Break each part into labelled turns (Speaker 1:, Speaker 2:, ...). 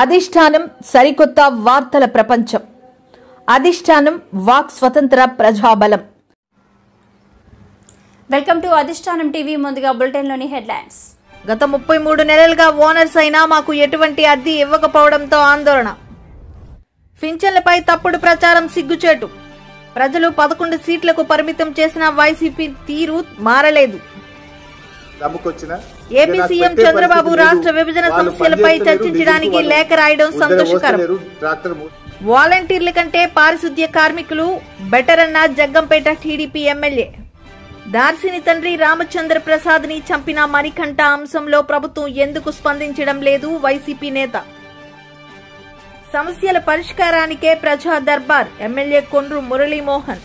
Speaker 1: అధిష్టానం సరికొత్త వార్తల ప్రపంచం. అధిష్టానం వాక్ స్వతంత్ర ప్రజాబలం.
Speaker 2: వెల్కమ్ టు అధిష్టానం టీవీ. ముందుగా బులెటిన్లోని హెడ్లైన్స్.
Speaker 1: గత 33 నెలలుగా ఓనర్స్ అయినా మాకు ఎటువంటి అద్దె ఇవ్వకపోవడంతో ఆందోళన. పింఛన్లపై తప్పుడు ప్రచారం సిగ్గుచేటు. ప్రజలు 11 సీట్లకు పరిమితం చేసిన వైసీపీ తీరు మారలేదు. ఏపీ సీఎం చంద్రబాబు రాష్ట్ర విభజన సమస్యలపై చర్చించడానికి లేఖ రాయడం సంతోషకరం. వాలంటీర్ల కంటే పారిశుద్ధ్య కార్మికులు బెటర్ అన్న జగ్గంపేట టీడీపీ ఎమ్మెల్యే. దార్శిని తండ్రి రామచంద్ర ప్రసాద్ ని చంపిన మణికంఠ అంశంలో ప్రభుత్వం ఎందుకు స్పందించడం లేదు వైసీపీ నేత. సమస్యల పరిష్కారానికే ప్రజా దర్బార్ ఎమ్మెల్యే కొండ్రు మురళీమోహన్.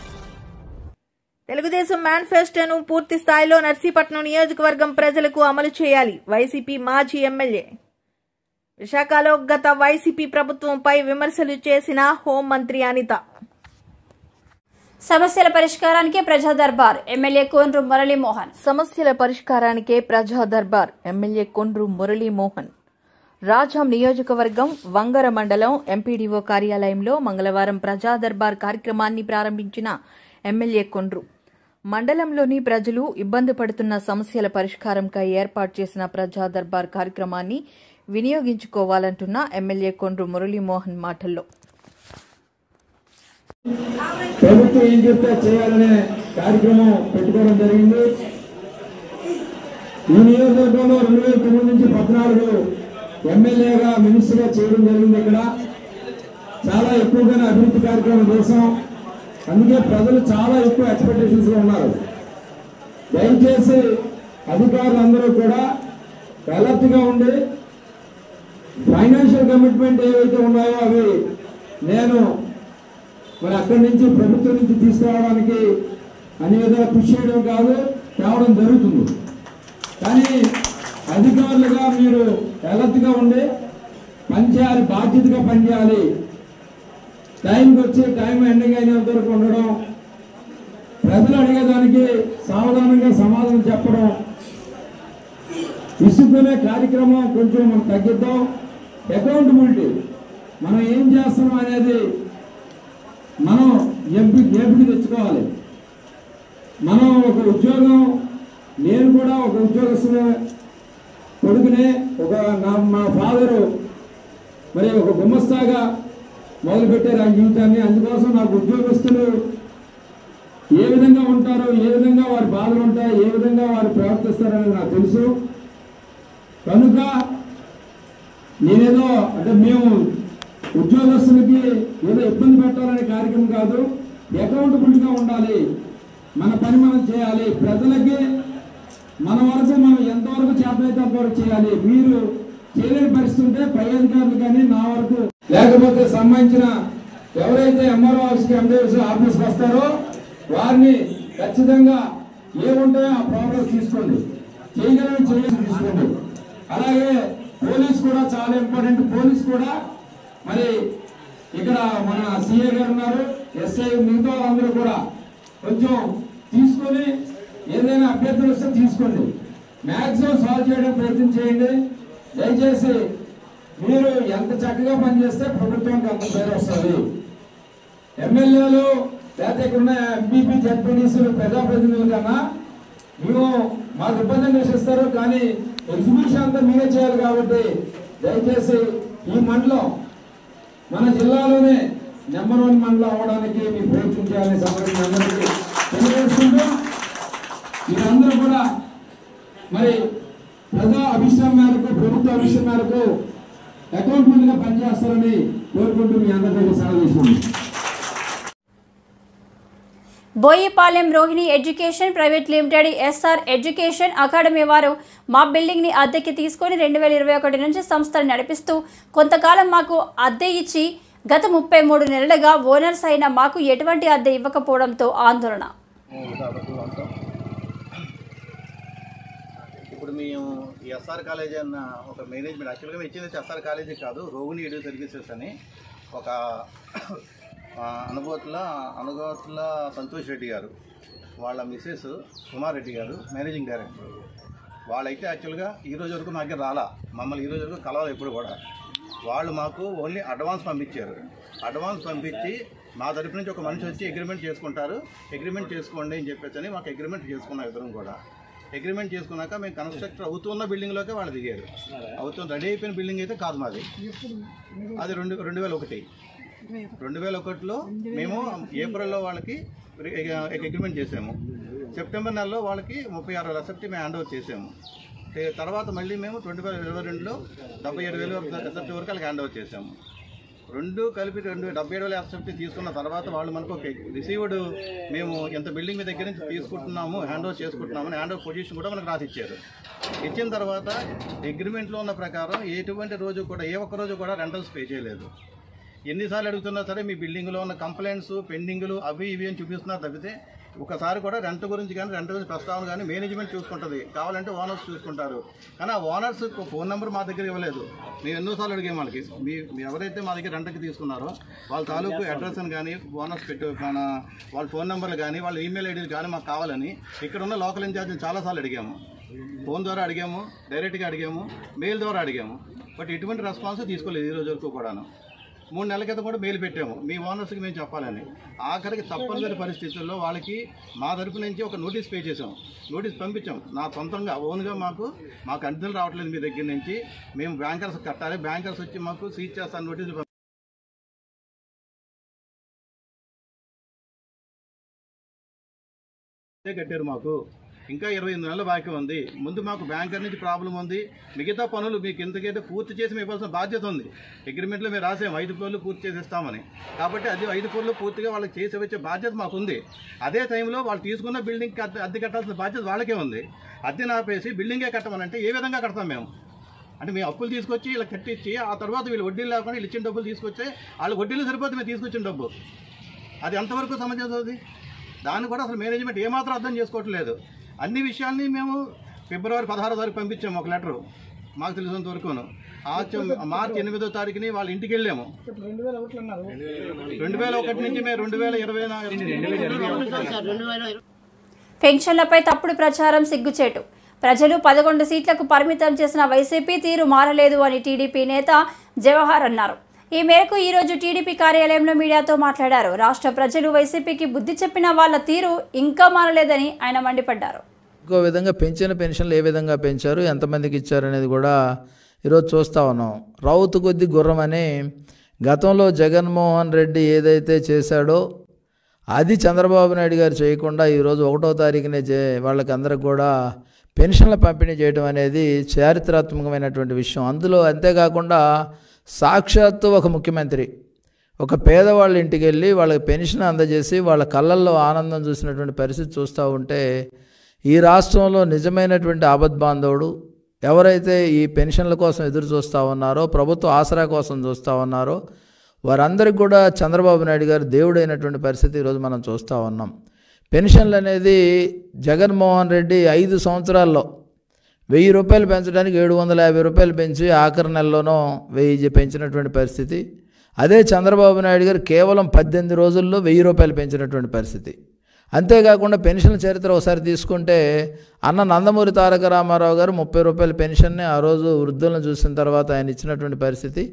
Speaker 1: తెలుగుదేశం మేనిఫెస్టోను పూర్తి స్థాయిలో నర్సీపట్నం నియోజకవర్గం ప్రజలకు అమలు చేయాలి వైసీపీ మాజీ ఎమ్మెల్యే. విశాఖలో గత వైసీపీ ప్రభుత్వంపై విమర్శలు చేసిన హోంమంత్రి అనిత.
Speaker 2: సమస్యల పరిష్కారానికే ప్రజా దర్బార్ ఎమ్మెల్యే కొండ్రు మురళీమోహన్.
Speaker 1: సమస్యల పరిష్కారానికే ప్రజా దర్బార్ ఎమ్మెల్యే కొండ్రు మురళీమోహన్. రాజాం నియోజకవర్గం వంగర మండలం ఎంపీడీఓ కార్యాలయంలో మంగళవారం ప్రజా దర్బార్ కార్యక్రమాన్ని ప్రారంభించిన ఎమ్మెల్యే కొండ్రు మండలంలోని ప్రజలు ఇబ్బంది పడుతున్న సమస్యల పరిష్కారంకై ఏర్పాటు చేసిన ప్రజా దర్బార్ కార్యక్రమాన్ని వినియోగించుకోవాలంటున్న ఎమ్మెల్యే కొండ్రు మురళీమోహన్ మాటల్లో.
Speaker 3: ప్రభుత్వం ఏం చెప్తే చేయాలనే కార్యక్రమం పెట్టుకోవడం జరిగింది. ఈ నియోజకవర్గంలో 2009 నుంచి 14 ఎమ్మెల్యేగా మినిస్టర్గా చేయడం జరిగింది. ఇక్కడ చాలా ఎక్కువగానే అభివృద్ధి కార్యక్రమం చేశాం. అందుకే ప్రజలు చాలా ఎక్కువ ఎక్స్పెక్టేషన్స్ లో ఉన్నారు. దయచేసి అధికారులందరూ కూడా అలర్ట్ గా ఉండి ఫైనాన్షియల్ కమిట్మెంట్ ఏవైతే ఉన్నాయో అవి నేను మరి అక్కడి నుంచి ప్రభుత్వం నుంచి తీసుకురావడానికి అన్ని విధాలు కృషి చేయడం కాదు, తేవడం జరుగుతుంది. కానీ అధికారులుగా మీరు అలర్ట్ గా ఉండి పనిచేయాలి, బాధ్యతగా పనిచేయాలి. టైంకి వచ్చి టైం ఎండింగ్ అయినంత వరకు ఉండడం, ప్రజలు అడిగేదానికి సావధానంగా సమాధానం చెప్పడం, విసుక్కునే కార్యక్రమం కొంచెం మనం తగ్గిద్దాం. అకౌంటబిలిటీ మనం ఏం చేస్తున్నాం అనేది మనం ఏపికి తెచ్చుకోవాలి. మనం ఒక ఉద్యోగం, నేను కూడా ఒక ఉద్యోగస్తున్న కొడుకునే, మా ఫాదరు మరి ఒక గుమస్తాగా మొదలుపెట్టారు ఆ జీవితాన్ని. అందుకోసం నాకు ఉద్యోగస్తులు ఏ విధంగా ఉంటారో, ఏ విధంగా వారి బాధలు ఉంటాయి, ఏ విధంగా వారు ప్రవర్తిస్తారనేది నాకు తెలుసు. కనుక నేనేదో అంటే మేము ఉద్యోగస్తులకి ఏదో ఇబ్బంది పెట్టాలనే కార్యక్రమం కాదు, అకౌంటబుల్గా ఉండాలి. మన పని మనం చేయాలి. ప్రజలకి మన వరకు మనం ఎంతవరకు చేతనైతే అంతవరకు చేయాలి. మీరు చేయలేని పరిస్థితి ఉంటే పై అధికారులు కానీ నా వరకు, లేకపోతే సంబంధించిన ఎవరైతే ఎంఆర్ఓ ఆఫీస్కి ఎండిఎస్ ఆఫీస్కి వస్తారో వారిని ఖచ్చితంగా ఏముంటాయో ఆ ప్రాబ్లమ్స్ తీసుకోండి, చేయగలని తీసుకోండి. అలాగే పోలీస్ కూడా చాలా ఇంపార్టెంట్. పోలీస్ కూడా మరి ఇక్కడ మన సిఐ గారు ఉన్నారు, ఎస్ఐ, మిగతా వాళ్ళందరూ కూడా కొంచెం తీసుకొని ఏదైనా అభ్యర్థులు వస్తే తీసుకోండి, మ్యాక్సిమం సాల్వ్ చేయడానికి ప్రయత్నం చేయండి. దయచేసి మీరు ఎంత చక్కగా పనిచేస్తే ప్రభుత్వానికి అంత పేరు వస్తుంది. ఎమ్మెల్యేలు లేకపోతే ఇక్కడున్న ఎంపీపీ, జెడ్పీటీసీలు, ప్రజాప్రతినిధులు కన్నా మేము మాకు ఇబ్బంది అనిపిస్తారు, కానీ ఎగ్జిబిషన్ అంతా మీరే చేయాలి. కాబట్టి దయచేసి ఈ మండలం మన జిల్లాలోనే నెంబర్ 1 మండలం అవ్వడానికి మీరు ప్రయత్నం చేయాలని సందర్భంగా అందరికీ తెలియజేసుకుంటూ, మీరందరూ కూడా మరి ప్రజా అభిష్టం మేరకు, ప్రభుత్వ అభిష్టం మేరకు అకౌంటబుల్గా పనిచేస్తారని కోరుకుంటూ మీ అందరికీ సెలవు తీసుకుంటాం.
Speaker 2: Boyipalem Rohini education private limited SR education academy వారు మా బిల్డింగ్ని అద్దెకి తీసుకొని 2021 నుంచి సంస్థను నడిపిస్తూ కొంతకాలం మాకు అద్దె ఇచ్చి గత 33 నెలలుగా ఓనర్స్ అయిన మాకు ఎటువంటి అద్దె ఇవ్వకపోవడంతో ఆందోళన.
Speaker 4: ఇప్పుడు మేము ఎస్ఆర్ కాలేజీ అన్న ఒక మేనేజ్మెంట్, యాక్చువల్గా మేము ఇచ్చింది ఎస్ఆర్ కాలేజీ కాదు, రోహిణి ఎడ్యూ సర్వీసెస్ అని ఒక అనుభవతుల సంతోష్ రెడ్డి గారు, వాళ్ళ మిస్సెస్ సుమారెడ్డి గారు మేనేజింగ్ డైరెక్టర్. వాళ్ళైతే యాక్చువల్గా ఈ రోజు వరకు నాకు రాలా, మమ్మల్ని ఈ రోజు వరకు కలవాలి ఎప్పుడు కూడా. వాళ్ళు మాకు ఓన్లీ అడ్వాన్స్ పంపించారు. అడ్వాన్స్ పంపించి మా తరపు నుంచి ఒక మనిషి వచ్చి అగ్రిమెంట్ చేసుకుంటారు, అగ్రిమెంట్ చేసుకోండి అని చెప్పేసి మాకు అగ్రిమెంట్ చేసుకున్నాం. ఇద్దరం కూడా అగ్రిమెంట్ చేసుకున్నాక మేము కన్స్ట్రక్టర్ అవుతున్న బిల్డింగ్లోకి వాళ్ళు దిగారు. రెడీ అయిపోయిన బిల్డింగ్ అయితే కాదు మాది, అది 2001లో మేము ఏప్రిల్లో వాళ్ళకి అగ్రిమెంట్ చేసాము. సెప్టెంబర్ నెలలో వాళ్ళకి 36 ఎస్ఎఫ్టీ మేము హ్యాండ్ ఓవర్ చేసాము. తర్వాత మళ్ళీ మేము 2022లో 77,000 ఎస్ఎఫ్టీ వరకు వాళ్ళకి హ్యాండ్ ఓవర్ చేసాము. రెండు కలిపి 77,000 ఎస్ఎఫ్టీ తీసుకున్న తర్వాత వాళ్ళు మనకు ఒక రిసీవ్డ్ మేము ఎంత బిల్డింగ్ మీ దగ్గర నుంచి తీసుకుంటున్నాము, హ్యాండ్ ఓవర్ చేసుకుంటున్నామని హ్యాండ్ ఓవర్ పొజిషన్ కూడా మనకు రాసి ఇచ్చారు. ఇచ్చిన తర్వాత అగ్రిమెంట్లో ఉన్న ప్రకారం ఎటువంటి రోజు కూడా ఏ ఒక్క రోజు కూడా రెంటల్స్ పే చేయలేదు. ఎన్నిసార్లు అడుగుతున్నా సరే మీ బిల్డింగ్లో ఉన్న కంప్లైంట్స్ పెండింగ్లు అవి ఇవి అని చూపిస్తున్నారు తప్పితే ఒకసారి కూడా రెంట్ గురించి కానీ రెంట్ గురించి ప్రస్తావన కానీ మేనేజ్మెంట్ చూసుకుంటుంది, కావాలంటే ఓనర్స్ చూసుకుంటారు. కానీ ఆ ఓనర్స్ ఫోన్ నెంబర్ మా దగ్గర ఇవ్వలేదు. మేము ఎన్నోసార్లు అడిగాం వాళ్ళకి, మీ ఎవరైతే మా దగ్గర రెంట్కి తీసుకున్నారో వాళ్ళ తాలూకు అడ్రస్ అని కానీ ఓనర్స్ వాళ్ళ ఫోన్ నెంబర్లు కానీ వాళ్ళ ఈమెయిల్ ఐడీలు కానీ మాకు కావాలని ఇక్కడ ఉన్న లోకల్ ఇన్ఛార్జ్ని చాలాసార్లు అడిగాము. ఫోన్ ద్వారా అడిగాము, డైరెక్ట్గా అడిగాము, మెయిల్ ద్వారా అడిగాము. బట్ ఎటువంటి రెస్పాన్స్ తీసుకోలేదు ఈ రోజు వరకు కూడాను. 3 నెలల క్రితం కూడా మెయిల్ పెట్టాము మీ ఓనర్స్కి మేము చెప్పాలని. ఆఖరికి తప్పనిసరి పరిస్థితుల్లో వాళ్ళకి మా తరపు నుంచి ఒక నోటీస్ పే చేసాం, నోటీస్ పంపించాం. నా సొంతంగా ఓన్గా మాకు అంచనాలు రావట్లేదు మీ దగ్గర నుంచి, మేము బ్యాంకర్స్ కట్టాలి, బ్యాంకర్స్ వచ్చి మాకు సీజ్ చేస్తాను నోటీసులు కట్టారు. మాకు ఇంకా 28 నెలల బాకీ ఉంది. ముందు మాకు బ్యాంకర్ నుంచి ప్రాబ్లం ఉంది. మిగతా పనులు మీకు ఎంతకైతే పూర్తి చేసి మేము ఇవ్వాల్సిన బాధ్యత ఉంది. అగ్రిమెంట్లో మేము రాసాము 5 ఫ్లోర్లు పూర్తి చేసేస్తామని. కాబట్టి అది 5 ఫ్లోర్లు పూర్తిగా వాళ్ళకి చేసి వచ్చే బాధ్యత మాకు ఉంది. అదే టైంలో వాళ్ళు తీసుకున్న బిల్డింగ్కి అద్దె కట్టాల్సిన బాధ్యత వాళ్ళకే ఉంది. అద్దె ఆపేసి బిల్డింగే కట్టమనంటే ఏ విధంగా కడతాం మేము? అంటే మేము అప్పులు తీసుకొచ్చి ఇలా కట్టించి ఆ తర్వాత వీళ్ళు వడ్డీలు లేకుండా వీళ్ళు ఇచ్చిన డబ్బులు తీసుకొచ్చి వాళ్ళు వడ్డీలు సరిపోతే మేము తీసుకొచ్చిన డబ్బు అది ఎంతవరకు సమంజసం అవుతుంది? దాన్ని కూడా అసలు మేనేజ్మెంట్ ఏమాత్రం అర్థం చేసుకోవట్లేదు. అన్ని విషయాల్ని మేము ఫిబ్రవరి 16వ తారీఖు పంపించాము ఒక లెటరు మాకు తెలిసినంత వరకును. మార్చి 8వ తారీఖుని వాళ్ళ ఇంటికి వెళ్ళాము. 2001 నుంచి మేము 2020
Speaker 2: పెన్షన్లపై తప్పుడు ప్రచారం సిగ్గుచేటు. ప్రజలు 11 సీట్లకు పరిమితం చేసిన వైసీపీ తీరు మారలేదు అని టీడీపీ నేత జవహర్ అన్నారు. ఈ మేరకు ఈరోజు టీడీపీ కార్యాలయంలో మీడియాతో మాట్లాడారు. రాష్ట్ర ప్రజలు వైసీపీకి బుద్ధి చెప్పిన వాళ్ళ తీరు ఇంకా మారలేదని ఆయన మండిపడ్డారు.
Speaker 5: ఇంకో విధంగా పెన్షన్లు ఏ విధంగా పెంచారు, ఎంతమందికి ఇచ్చారు అనేది కూడా ఈరోజు చూస్తూ ఉన్నాం. రౌతు కొద్ది గుర్రం అని గతంలో జగన్మోహన్ రెడ్డి ఏదైతే చేశాడో అది చంద్రబాబు నాయుడు గారు చేయకుండా ఈరోజు 1వ తారీఖునే వాళ్ళకి అందరికి కూడా పెన్షన్ల పంపిణీ చేయడం అనేది చారిత్రాత్మకమైనటువంటి విషయం. అందులో అంతేకాకుండా సాక్షాత్తు ఒక ముఖ్యమంత్రి ఒక పేదవాళ్ళ ఇంటికి వెళ్ళి వాళ్ళకి పెన్షన్ అందజేసి వాళ్ళ కళ్ళల్లో ఆనందం చూసినటువంటి పరిస్థితి చూస్తూ ఉంటే ఈ రాష్ట్రంలో నిజమైనటువంటి ఆపద్బాంధవుడు ఎవరైతే ఈ పెన్షన్ల కోసం ఎదురు చూస్తూ ఉన్నారో, ప్రభుత్వ ఆసరా కోసం చూస్తూ ఉన్నారో వారందరికీ కూడా చంద్రబాబు నాయుడు గారు దేవుడైనటువంటి పరిస్థితి ఈరోజు మనం చూస్తూ ఉన్నాం. పెన్షన్లు అనేది జగన్మోహన్ రెడ్డి 5 సంవత్సరాల్లో 1000 రూపాయలు పెంచడానికి 750 రూపాయలు పెంచి ఆఖరి నెలలోనో 1000 పెంచినటువంటి పరిస్థితి. అదే చంద్రబాబు నాయుడు గారు కేవలం 18 రోజుల్లో 1000 రూపాయలు పెంచినటువంటి పరిస్థితి. అంతేకాకుండా పెన్షన్ చరిత్ర ఒకసారి తీసుకుంటే అన్న నందమూరి తారక రామారావు గారు 30 రూపాయల పెన్షన్ని ఆ రోజు వృద్ధులను చూసిన తర్వాత ఆయన ఇచ్చినటువంటి పరిస్థితి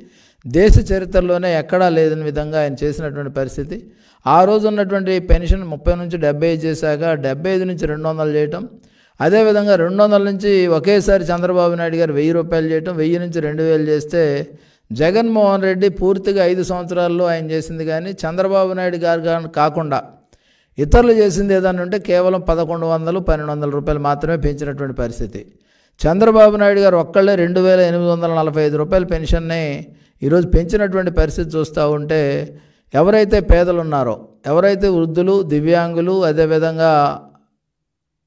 Speaker 5: దేశ చరిత్రలోనే ఎక్కడా లేదని విధంగా ఆయన చేసినటువంటి పరిస్థితి. ఆ రోజు ఉన్నటువంటి పెన్షన్ 30 నుంచి 75 చేశాక 75 నుంచి 200 చేయటం, అదేవిధంగా 200 నుంచి ఒకేసారి చంద్రబాబు నాయుడు గారు 1000 రూపాయలు చేయటం, 1000 నుంచి 2000 చేస్తే జగన్మోహన్ రెడ్డి పూర్తిగా 5 సంవత్సరాల్లో ఆయన చేసింది. కానీ చంద్రబాబు నాయుడు గారు కాకుండా ఇతరులు చేసింది ఏదన్నా ఉంటే కేవలం 1100, 1200 రూపాయలు మాత్రమే పెంచినటువంటి పరిస్థితి. చంద్రబాబు నాయుడు గారు ఒక్కళ్ళే 2845 రూపాయల పెన్షన్ని ఈరోజు పెంచినటువంటి పరిస్థితి చూస్తూ ఉంటే ఎవరైతే పేదలు ఉన్నారో, ఎవరైతే వృద్ధులు, దివ్యాంగులు, అదేవిధంగా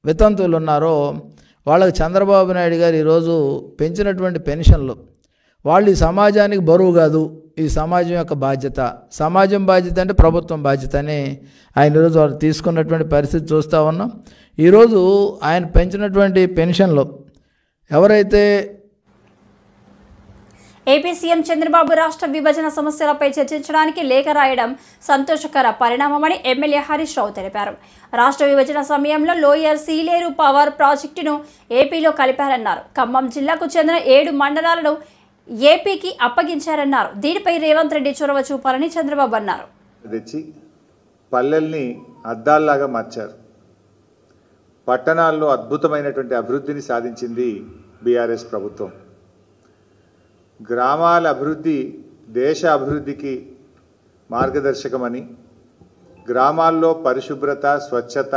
Speaker 5: వితంతువులు ఉన్నారో వాళ్ళకి చంద్రబాబు నాయుడు గారు ఈరోజు పెంచినటువంటి పెన్షన్లు వాళ్ళు ఈ సమాజానికి బరువు కాదు, ఈ సమాజం యొక్క బాధ్యత, సమాజం బాధ్యత అంటే ప్రభుత్వం బాధ్యత అని ఆయన ఈరోజు వాళ్ళు తీసుకున్నటువంటి పరిస్థితి చూస్తూ ఉన్నాం. ఈరోజు ఆయన పెంచినటువంటి పెన్షన్లు ఎవరైతే
Speaker 2: ఏపీ సీఎం చంద్రబాబు రాష్ట్ర విభజన సమస్యలపై చర్చించడానికి లేఖ రాయడం సంతోషకర పరిణామమని ఎమ్మెల్యే హరీష్ రావు తెలిపారు. రాష్ట్ర విభజన సమయంలో లోయర్ సీలేరు పవర్ ప్రాజెక్టును ఏపీలో కలిపారన్నారు. ఖమ్మం జిల్లాకు చెందిన 7 మండలాలను ఏపీకి అప్పగించారన్నారు. దీనిపై రేవంత్ రెడ్డి చొరవ చూపాలని చంద్రబాబు అన్నారు.
Speaker 6: తెచ్చి పల్లెల్ని అద్దాల్లాగా మార్చారు. పట్టణాల్లో అద్భుతమైనటువంటి అభివృద్ధిని సాధించింది బీఆర్ఎస్ ప్రభుత్వం. గ్రామాల అభివృద్ధి దేశ అభివృద్ధికి మార్గదర్శకమని గ్రామాల్లో పరిశుభ్రత స్వచ్ఛత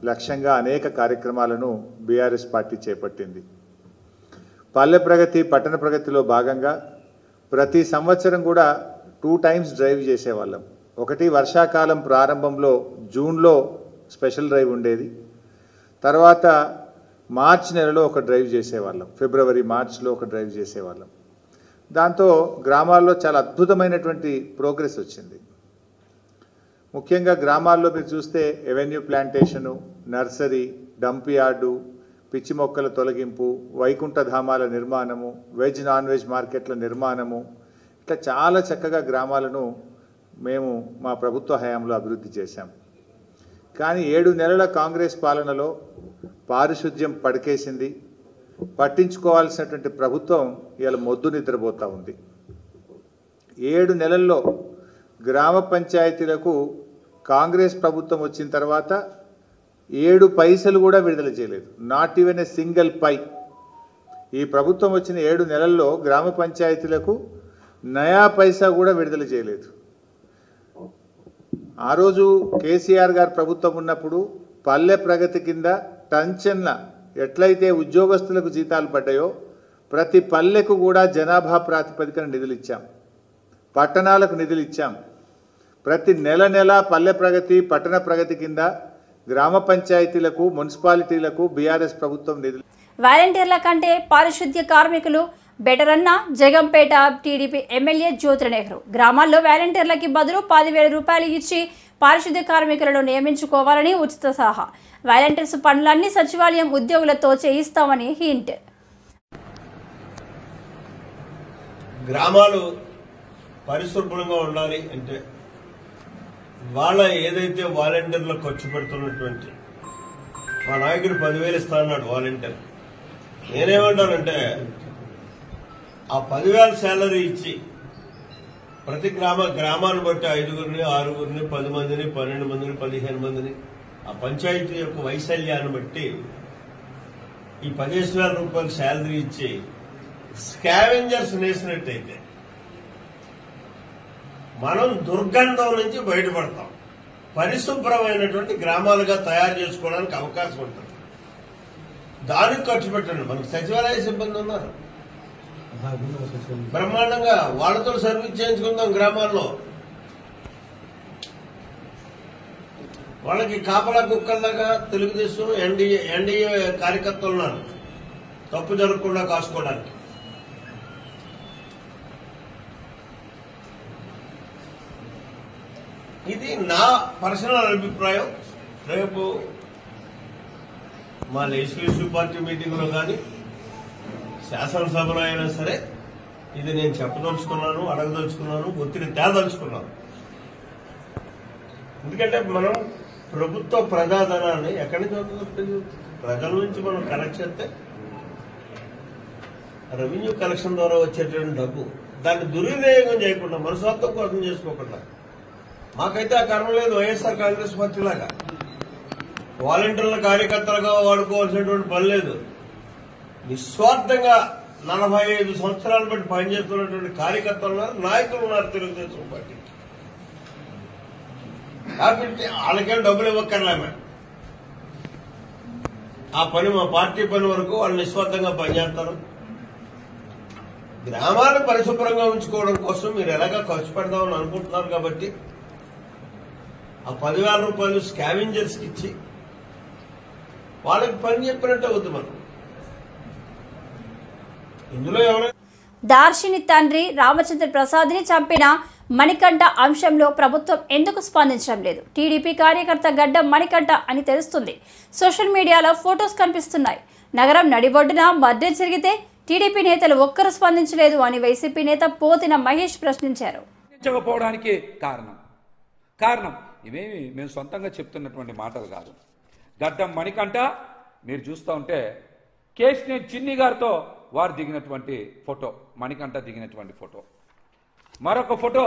Speaker 6: లక్ష్యంగా అనేక కార్యక్రమాలను బీఆర్ఎస్ పార్టీ చేపట్టింది. పల్లె ప్రగతి పట్టణ ప్రగతిలో భాగంగా ప్రతి సంవత్సరం కూడా 2 times డ్రైవ్ చేసేవాళ్ళం. ఒకటి వర్షాకాలం ప్రారంభంలో జూన్లో స్పెషల్ డ్రైవ్ ఉండేది. తర్వాత మార్చి నెలలో ఒక డ్రైవ్ చేసేవాళ్ళం. ఫిబ్రవరి మార్చిలో ఒక డ్రైవ్ చేసేవాళ్ళం. దాంతో గ్రామాల్లో చాలా అద్భుతమైనటువంటి ప్రోగ్రెస్ వచ్చింది. ముఖ్యంగా గ్రామాల్లో మీరు చూస్తే avenue plantation, nursery, dump yard, పిచ్చి మొక్కల తొలగింపు, వైకుంఠ ధామాల నిర్మాణము, వెజ్ నాన్ వెజ్ మార్కెట్ల నిర్మాణము, ఇట్లా చాలా చక్కగా గ్రామాలను మేము మా ప్రభుత్వ హయాంలో అభివృద్ధి చేశాం. కానీ 7 నెలల కాంగ్రెస్ పాలనలో పారిశుద్ధ్యం పడికేసింది. పట్టించుకోవాల్సినటువంటి ప్రభుత్వం ఇవాళ మొద్దు నిద్రపోతూ ఉంది. 7 నెలల్లో గ్రామ పంచాయతీలకు కాంగ్రెస్ ప్రభుత్వం వచ్చిన తర్వాత 7 పైసలు కూడా విడుదల చేయలేదు. నాట్ ఈవెన్ ఏ సింగిల్ పై. ఈ ప్రభుత్వం వచ్చిన 7 నెలల్లో గ్రామ పంచాయతీలకు నయా పైసా కూడా విడుదల చేయలేదు. ఆ రోజు కేసీఆర్ గారు ప్రభుత్వం ఉన్నప్పుడు పల్లె ప్రగతి కింద టంచన్ల ఎట్లయితే ఉద్యోగస్తులకు జీతాలు పడ్డాయో ప్రతి పల్లెకు కూడా జనాభా ప్రాతిపదికన నిధులు ఇచ్చాం. పట్టణాలకు నిధులు ఇచ్చాం. ప్రతి నెల పల్లె ప్రగతి పట్టణ ప్రగతి కింద గ్రామ పంచాయతీలకు మున్సిపాలిటీలకు బీఆర్ఎస్ ప్రభుత్వం నిధులు.
Speaker 2: వాలంటీర్ల కంటే పారిశుద్ధ్య కార్మికులు బెటర్ అన్న జగంపేట టీడీపీ ఎమ్మెల్యే జ్యోతి నెహ్రూ. గ్రామాల్లో వాలంటీర్లకి బదులు 10,000 రూపాయలు ఇచ్చి పారిశుద్ధ్య కార్మికులను నియమించుకోవాలని ఉచిత సలహా. వాలంటీర్స్ పనులన్నీ సచివాలయం ఉద్యోగులతో చేయిస్తామని హింట్.
Speaker 7: గ్రామాలు పరిశుభ్రంగా ఉండాలి అంటే వాళ్ళ ఏదైతే వాలంటీర్లకు ఖర్చు పెడుతున్నటువంటి మా నాయకుడు 10,000 ఇస్తా అన్నాడు వాలంటీర్. నేనేమంటానంటే ఆ 10,000 శాలరీ ఇచ్చి ప్రతి గ్రామాన్ని బట్టి 5గురిని 6గురిని 10 మందిని 12 మందిని 15 మందిని ఆ పంచాయతీ యొక్క వైశల్యాన్ని బట్టి ఈ 15,000 రూపాయలు శాలరీ ఇచ్చి స్కావెంజర్స్ వేసినట్టయితే మనం దుర్గంధం నుంచి బయటపడతాం. పరిశుభ్రమైనటువంటి గ్రామాలుగా తయారు చేసుకోవడానికి అవకాశం ఉంటుంది. దానికి ఖర్చు పెట్టండి. మనకు సచివాలయ సిబ్బంది ఉన్నారు బ్రహ్మాండంగా, వాళ్ళతో సర్వీస్ చేయించుకుందాం. గ్రామాల్లో వాళ్ళకి కాపలా కుక్కల్లాగా తెలుగుదేశం ఎన్డీఏ కార్యకర్తలు ఉన్నారు తప్పు జరగకుండా కాసుకోవడానికి. ఇది నా పర్సనల్ అభిప్రాయం. రేపు మా లెజిస్లేటివ్ పార్టీ మీటింగ్ లో కానీ శాసనసభలో అయినా సరే ఇది నేను చెప్పదలుచుకున్నాను, అడగదలుచుకున్నాను, ఒత్తిడి తేదలుచుకున్నాను. ఎందుకంటే మనం ప్రభుత్వ ప్రజాధనాన్ని ఎక్కడి నుంచి వస్తుంది? ప్రజల నుంచి మనం కలెక్ట్ చేస్తే రెవెన్యూ కలెక్షన్ ద్వారా వచ్చేటువంటి డబ్బు దాన్ని దుర్వినియోగం చేయకుండా మన స్వార్థం కోసం చేసుకోకుండా. మాకైతే ఆ కర్మ లేదు. వైఎస్ఆర్ కాంగ్రెస్ పార్టీ లాగా వాలంటీర్ల కార్యకర్తలుగా వాడుకోవాల్సినటువంటి పని లేదు. నిస్వార్థంగా 45 సంవత్సరాలు బట్టి పనిచేస్తున్నటువంటి కార్యకర్తలు ఉన్నారు, నాయకులు ఉన్నారు తెలుగుదేశం పార్టీ. కాబట్టి వాళ్ళకేం డబ్బులు ఇవ్వక్కర్లేమే. ఆ పని మా పార్టీ పని వరకు వాళ్ళు నిస్వార్థంగా పనిచేస్తారు. గ్రామాలను పరిశుభ్రంగా ఉంచుకోవడం కోసం మీరు ఎలాగా ఖర్చు పెడదామని అనుకుంటున్నారు. కాబట్టి ఆ 10,000 రూపాయలు స్కావెంజర్స్కి ఇచ్చి వాళ్ళకి పని చెప్పినట్టే వద్దు. మనం ఇందులో ఎవరైనా
Speaker 2: దార్శిని తండ్రి రామచంద్ర ప్రసాద్ని చంపిన మణికంఠ అంశంలో ప్రభుత్వం ఎందుకు స్పందించడం లేదు? టీడీపీ కార్యకర్త గడ్డ మణికంఠ అని తెలుస్తుంది. సోషల్ మీడియాలో ఫొటోస్ కనిపిస్తున్నాయి. నగరం నడిబొడ్డున మర్డర్ జరిగితే టీడీపీ నేతలు ఒక్కరు స్పందించలేదు అని వైసీపీ నేత పోతిన మహేష్ ప్రశ్నించారు.
Speaker 8: స్పందించకపోవడానికి కారణం ఇవేమి మేము సొంతంగా చెప్తున్నటువంటి మాటలు కాదు. గడ్డం మణికంఠ మీరు చూస్తూ ఉంటే కేశినేని చిన్ని గారితో వారు దిగినటువంటి ఫోటో, మణికంఠ దిగినటువంటి ఫోటో. మరొక ఫోటో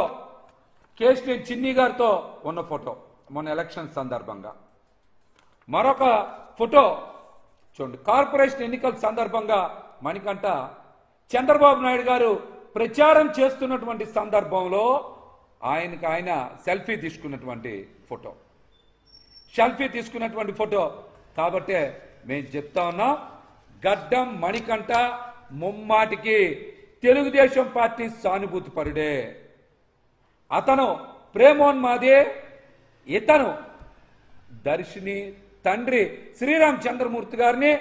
Speaker 8: కేశినేని చిన్ని గారితో ఉన్న ఫోటో మొన్న ఎలక్షన్ సందర్భంగా. మరొక ఫోటో చూడండి, కార్పొరేషన్ ఎన్నికల సందర్భంగా మణికంఠ చంద్రబాబు నాయుడు గారు ప్రచారం చేస్తున్నటువంటి సందర్భంలో ఆయన సెల్ఫీ తీసుకున్నటువంటి ఫోటో. కాబట్టే మేము చెప్తా ఉన్నాం, గడ్డం మణికంఠ ముమ్మాటికి తెలుగుదేశం పార్టీ సానుభూతి పరుడే. అతను ప్రేమోన్మాదే. ఇతను దర్శిని తండ్రి శ్రీరామ్ చంద్రమూర్తి గారిని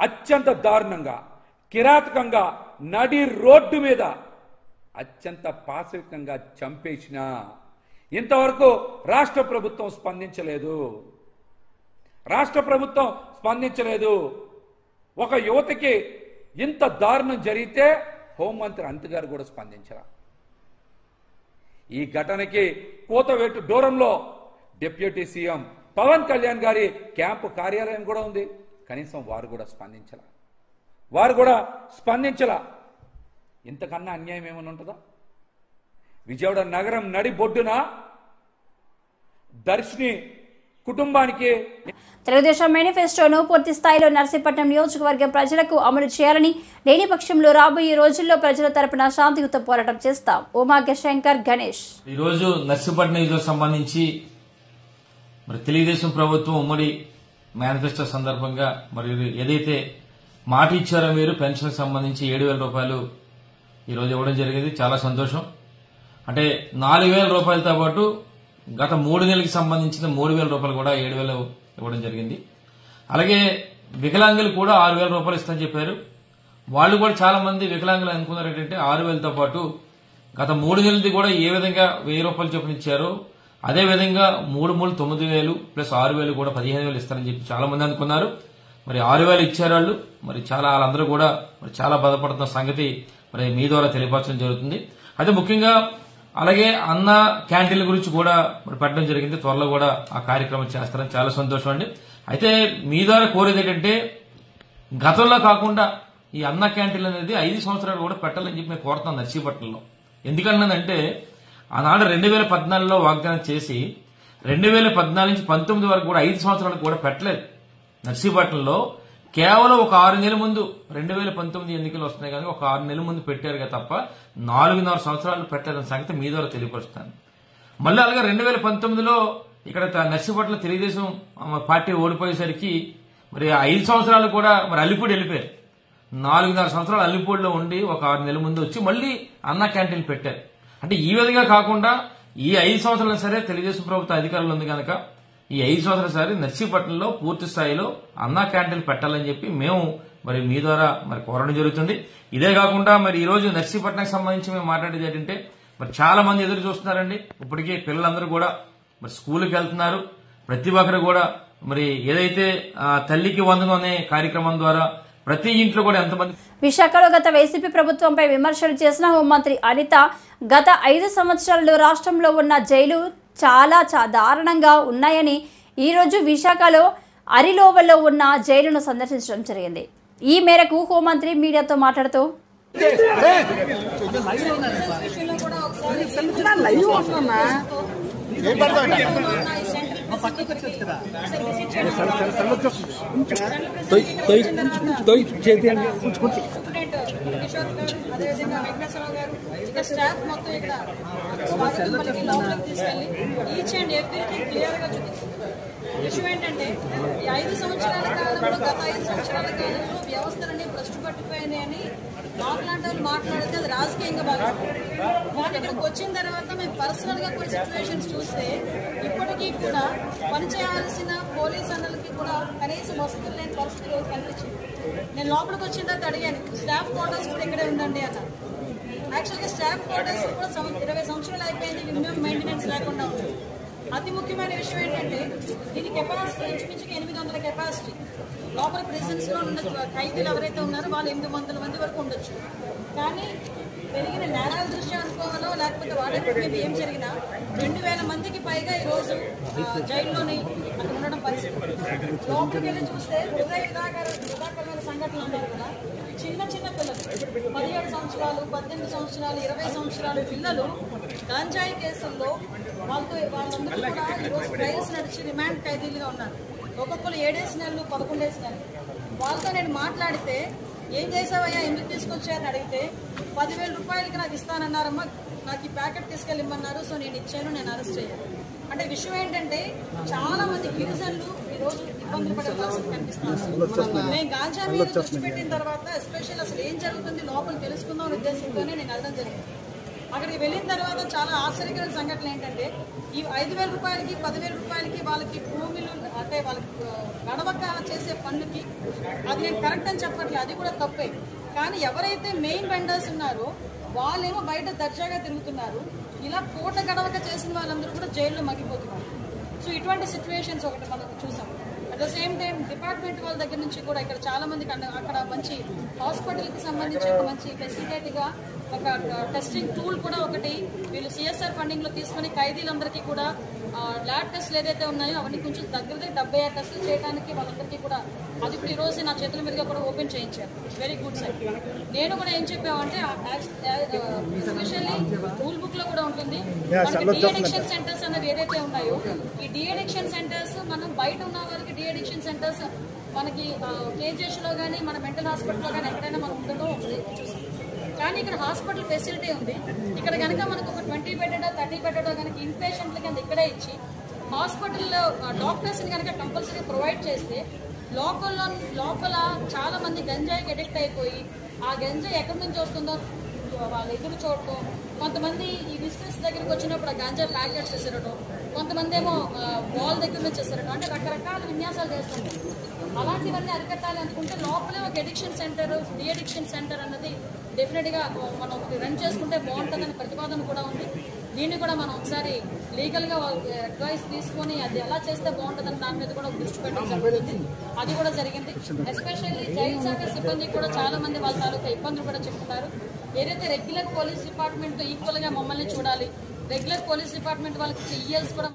Speaker 8: అత్యంత దారుణంగా, కిరాతకంగా నడి రోడ్డు మీద అత్యంత పాశవికంగా చంపేసిన ఇంతవరకు రాష్ట్ర ప్రభుత్వం స్పందించలేదు. ఒక యువతకి ఇంత దారుణం జరిగితే హోంమంత్రి అనిత గారు కూడా స్పందించరా. ఈ ఘటనకి కోతవేటు దూరంలో డిప్యూటీ సీఎం పవన్ కళ్యాణ్ గారి క్యాంపు కార్యాలయం కూడా ఉంది. కనీసం వారు కూడా స్పందించలా. ఇంతకన్నా అన్యాయం ఏమైనా ఉంటుందా? విజయవాడ నగరం నడిబొడ్డున దర్శిని కుటుంబానికి
Speaker 2: తెలుగుదేశం మేనిఫెస్టోను పూర్తి స్థాయిలో నర్సీపట్నం నియోజకవర్గం ప్రజలకు అమలు చేయాలని, లేని పక్షంలో రాబోయే రోజుల్లో ప్రజల తరపున శాంతియుత పోరాటం చేస్తాం. ఉమాగ్య శంకర్ గణేష్.
Speaker 9: ఈరోజు నర్సీపట్నం నియోజకవర్గం సంబంధించి మరి తెలుగుదేశం ప్రభుత్వం ఉమ్మడి మేనిఫెస్టో సందర్భంగా మరి ఏదైతే మాట ఇచ్చారో మీరు పెన్షన్ సంబంధించి 7,000 రూపాయలు ఈరోజు ఇవ్వడం జరిగింది. చాలా సంతోషం. అంటే 4,000 రూపాయలతో పాటు గత 3 నెలలకు సంబంధించిన 3,000 రూపాయలు కూడా 7,000 ఇవ్వడం జరిగింది. అలాగే వికలాంగులు కూడా 6,000 రూపాయలు ఇస్తామని చెప్పారు. వాళ్ళు కూడా చాలా మంది వికలాంగులు అనుకున్నారు ఏంటంటే 6,000తో పాటు గత 3 నెలలది కూడా ఏ విధంగా 1,000 రూపాయలు చొప్పున ఇచ్చారో అదే విధంగా 3 3 9,000 ప్లస్ 6,000 కూడా 15,000 ఇస్తారని చెప్పి చాలా మంది అనుకున్నారు. మరి 6,000 ఇచ్చారు వాళ్ళు. మరి వాళ్ళందరూ కూడా మరి చాలా బాధపడుతున్న సంగతి మరి మీ ద్వారా తెలియపరచడం జరుగుతుంది. అయితే ముఖ్యంగా అలాగే అన్న క్యాంటీన్ల గురించి కూడా మరి పెట్టడం జరిగింది. త్వరలో కూడా ఆ కార్యక్రమం చేస్తారని చాలా సంతోషం అండి. అయితే మీ ద్వారా కోరేది ఏంటంటే గతంలో కాకుండా ఈ అన్న క్యాంటీన్లు అనేది 5 సంవత్సరాలు కూడా పెట్టాలని చెప్పి మేము కోరుతున్నాం నర్సీపట్నంలో. ఎందుకన్నానంటే ఆనాడు 2014లో వాగ్దానం చేసి 2014 నుంచి 19 వరకు కూడా 5 సంవత్సరాలకు కూడా పెట్టలేదు. నర్సీపట్నంలో కేవలం ఒక 6 నెలల ముందు 2019 ఎన్నికలు వస్తున్నాయి కానీ ఒక 6 నెలల ముందు పెట్టారు తప్ప 4.5 సంవత్సరాలు పెట్టలేదని సంగతి మీ ద్వారా తెలియపరుస్తాను. మళ్ళీ అలాగే 2019లో ఇక్కడ నర్సీపట్నం తెలుగుదేశం పార్టీ ఓడిపోయేసరికి మరి 5 సంవత్సరాలు కూడా మరి అల్లిపూడి వెళ్ళిపోయారు. 4.5 సంవత్సరాలు అల్లిపూడిలో ఉండి ఒక 6 నెలల ముందు వచ్చి మళ్ళీ అన్న క్యాంటీన్లు పెట్టారు. అంటే ఈ విధంగా కాకుండా ఈ 5 సంవత్సరాలు సరే తెలుగుదేశం ప్రభుత్వం అధికారంలో ఉంది కనుక ఈ 5 సంవత్సరాల సరే నర్సీపట్నంలో పూర్తి స్థాయిలో అన్నా క్యాంటీన్లు పెట్టాలని చెప్పి మేము మరి మీ ద్వారా మరి కోరడం జరుగుతుంది. ఇదే కాకుండా మరి ఈ రోజు నర్సీపట్నంకి సంబంధించి మేము మాట్లాడేది ఏంటంటే మరి చాలా మంది ఎదురు చూస్తున్నారండి. ఇప్పటికే పిల్లలందరూ కూడా మరి స్కూల్కి వెళ్తున్నారు. ప్రతి ఒక్కరు కూడా మరి ఏదైతే తల్లికి వందనం అనే కార్యక్రమం ద్వారా ప్రతి ఇంట్లో కూడా ఎంతమంది.
Speaker 2: విశాఖలో గత వైసీపీ ప్రభుత్వంపై విమర్శలు చేసిన హోంమంత్రి అనిత గత 5 సంవత్సరాల్లో రాష్ట్రంలో ఉన్న జైలు చాలా దారుణంగా ఉన్నాయని ఈరోజు విశాఖలో అరిలోవలో ఉన్న జైలును సందర్శించడం జరిగింది. ఈ మేరకు హోంమంత్రి మీడియాతో మాట్లాడుతూ
Speaker 10: స్టాఫ్ మొత్తం ఇక్కడ లోపలికి తీసుకెళ్ళి ఈచ్ అండ్ ఎవ్రీథింగ్ క్లియర్ గా చూపిస్తుంది. విషయం ఏంటంటే ఈ 5 సంవత్సరాల కాలంలో గత 5 సంవత్సరాల కాలంలో వ్యవస్థలన్నీ భ్రష్టు పట్టిపోయినాయని మాట్లాడే వాళ్ళు మాట్లాడితే అది రాజకీయంగా భావిస్తారు. కానీ ఇక్కడికి వచ్చిన తర్వాత మేము పర్సనల్ గా కొన్ని సిచ్యువేషన్స్ చూస్తే ఇప్పటికీ కూడా పనిచేయాల్సిన పోలీస్ అన్నలకి కూడా కనీసం వసతులు లేని పరిస్థితులు కనిపించింది. నేను లోపలికి వచ్చిన తర్వాత అడిగాను, స్టాఫ్ క్వార్టర్స్ కూడా ఇక్కడే ఉందండి అన్నారు. యాక్చువల్గా స్టాఫ్ క్వార్టర్స్ కూడా 20 సంవత్సరాలు అయిపోయింది, మినిమం మెయింటెనెన్స్ లేకుండా ఉంది. అతి ముఖ్యమైన విషయం ఏంటంటే దీని కెపాసిటీ ఇంచుమించుగా 800 కెపాసిటీ. లోపల ప్రిజన్స్ లో ఉన్న ఖైదీలు ఎవరైతే ఉన్నారో వాళ్ళు 800 మంది వరకు ఉండొచ్చు. కానీ పెరిగిన నేరాల దృష్ట్యా అనుకోవాలో లేకపోతే వాళ్ళకి మేము ఏం జరిగినా 2,000 మందికి పైగా ఈరోజు జైల్లోని అక్కడ ఉండడం పరిస్థితి. లోపలికి వెళ్ళి చూస్తే హృదయకరమైన సంఘటనలు ఉన్నారు కదా. చిన్న చిన్న పిల్లలు 17 సంవత్సరాలు 18 సంవత్సరాలు 20 సంవత్సరాల పిల్లలు గంజాయి కేసుల్లో వాళ్ళందరూ కూడా ఈరోజు ట్రయల్స్ నడిచి రిమాండ్ ఖైదీలుగా ఉన్నారు. ఒక్కొక్కరు 7 నెలలు 11 నెలలు. వాళ్ళతో నేను మాట్లాడితే ఏం చేసావయ్యా, ఎందుకు తీసుకొచ్చారని అడిగితే 10,000 రూపాయలకి నాకు ఇస్తానన్నారమ్మా, నాకు ఈ ప్యాకెట్ తీసుకెళ్ళిమ్మన్నారు, సో నేను ఇచ్చాను, నేను అరెస్ట్ చేయాలి. అంటే విషయం ఏంటంటే చాలా మంది గిరిజనులు ఈరోజు ఇబ్బందులు పడే పరిస్థితి కనిపిస్తున్నారు. నేను గాంజా మీద దృష్టి పెట్టిన తర్వాత ఎస్పెషల్ అసలు ఏం జరుగుతుంది లోపల తెలుసుకుందాం అనే ఉద్దేశంతోనే నేను వెళ్ళడం జరిగింది. అక్కడికి వెళ్ళిన తర్వాత చాలా ఆశ్చర్యకరమైన సంఘటనలు ఏంటంటే ఈ 5,000 రూపాయలకి 10,000 రూపాయలకి వాళ్ళకి భూములు అంటే వాళ్ళకి గడవక చేసే పనులకి అది నేను కరెక్ట్ అని చెప్పట్లేదు, అది కూడా తప్పే. కానీ ఎవరైతే మెయిన్ వెండర్స్ ఉన్నారో వాళ్ళేమో బయట దర్జాగా తిరుగుతున్నారు. ఇలా పూట గడవక చేసిన వాళ్ళందరూ కూడా జైల్లో మగ్గిపోతున్నారు. సో ఇటువంటి సిచ్యువేషన్స్ ఒకటి మనం చూసాం. At the same time department వాళ్ళ దగ్గర నుంచి కూడా ఇక్కడ చాలా మందికి అక్కడ మంచి హాస్పిటల్కి సంబంధించి ఒక మంచి ఫెసిలిటేట్గా ఒక టెస్టింగ్ టూల్ కూడా ఒకటి వీళ్ళు సిఎస్ఆర్ ఫండింగ్లో తీసుకుని ఖైదీలందరికీ కూడా ల్యాబ్ టెస్ట్లు ఏదైతే ఉన్నాయో అవన్నీ కొంచెం దగ్గర 76 టెస్టులు చేయడానికి వాళ్ళందరికీ కూడా అది కూడా ఈరోజు నా చేతుల మీదుగా కూడా ఓపెన్ చేయించారు. Very good side. నేను కూడా ఏం చెప్పామంటే ఎస్పెషల్లీ రూల్ బుక్ లో కూడా ఉంటుంది మనకి డీఅడిక్షన్ సెంటర్స్ అనేవి ఏదైతే ఉన్నాయో ఈ డీఅడిక్షన్ సెంటర్స్ మనం బయట ఉన్న వాళ్ళకి డీఅడిక్షన్ సెంటర్స్ మనకి కేజీహెచ్ లో కానీ మన మెంటల్ హాస్పిటల్లో కానీ ఎక్కడైనా మనం ఉండడం చూసాం. కానీ ఇక్కడ హాస్పిటల్ ఫెసిలిటీ ఉంది. ఇక్కడ కనుక మనకు ఒక 20 బెడ్డో 30 బెడ్డో కనుక ఇన్ పేషెంట్ల కింద ఇక్కడే ఇచ్చి హాస్పిటల్లో డాక్టర్స్ని కనుక కంపల్సరీ ప్రొవైడ్ చేస్తే లోపల చాలా మంది గంజాయికి అడిక్ట్ అయిపోయి ఆ గంజాయి ఎక్కడి నుంచి వస్తుందో వాళ్ళు ఎదురు చూడటం, కొంతమంది ఈ బిజినెస్ దగ్గరికి వచ్చినప్పుడు ఆ గంజాయి ప్యాకెట్స్ వేసేరటం, కొంతమంది ఏమో బాల్ దగ్గర నుంచి వేసేరటం, అంటే రకరకాల విన్యాసాలు చేస్తుంటారు. అలాంటివన్నీ అరికట్టాలి అనుకుంటే లోపలే ఒక ఎడిక్షన్ సెంటర్ డీఅడిక్షన్ సెంటర్ అన్నది డెఫినెట్గా మనం రన్ చేసుకుంటే బాగుంటుందని ప్రతిపాదన కూడా ఉంది. దీన్ని కూడా మనం ఒకసారి లీగల్గా అడ్వైస్ తీసుకొని అది ఎలా చేస్తే బాగుంటుందని దాని మీద కూడా దృష్టి పెట్టడం జరుగుతుంది. అది కూడా జరిగింది. ఎస్పెషల్లీ జైలు శాఖ సిబ్బంది కూడా చాలా మంది వాళ్ళ తాలూకా ఇబ్బందులు కూడా చెప్తున్నారు. ఏదైతే రెగ్యులర్ పోలీస్ డిపార్ట్మెంట్ ఈక్వల్గా మమ్మల్ని చూడాలి, రెగ్యులర్ పోలీస్ డిపార్ట్మెంట్ వాళ్ళకి ఈఎల్స్ కూడా